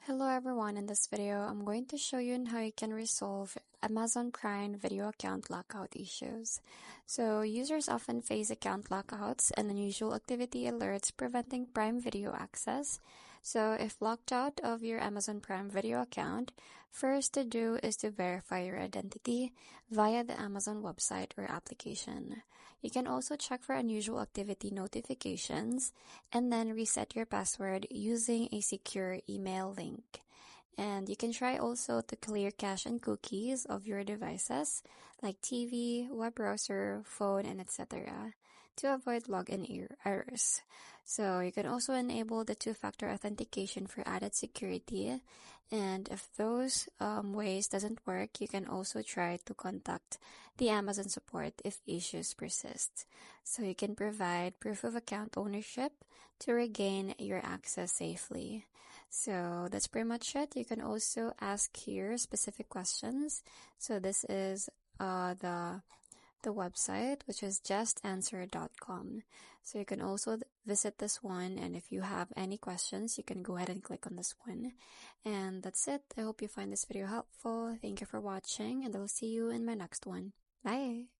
Hello everyone, in this video, I'm going to show you how you can resolve Amazon Prime video account lockout issues. So users often face account lockouts and unusual activity alerts preventing Prime Video access. So if locked out of your Amazon Prime Video account, first to do is to verify your identity via the Amazon website or application. You can also check for unusual activity notifications and then reset your password using a secure email link. And you can try also to clear cache and cookies of your devices like TV, web browser, phone, and etc. to avoid login errors. So you can also enable the two-factor authentication for added security. And if those ways doesn't work, you can also try to contact the Amazon support if issues persist. So you can provide proof of account ownership to regain your access safely. So that's pretty much it. You can also ask here specific questions. So this is the website, which is justanswer.com. So you can also visit this one, and if you have any questions, you can go ahead and click on this one. And that's it. I hope you find this video helpful. Thank you for watching, and I'll see you in my next one. Bye!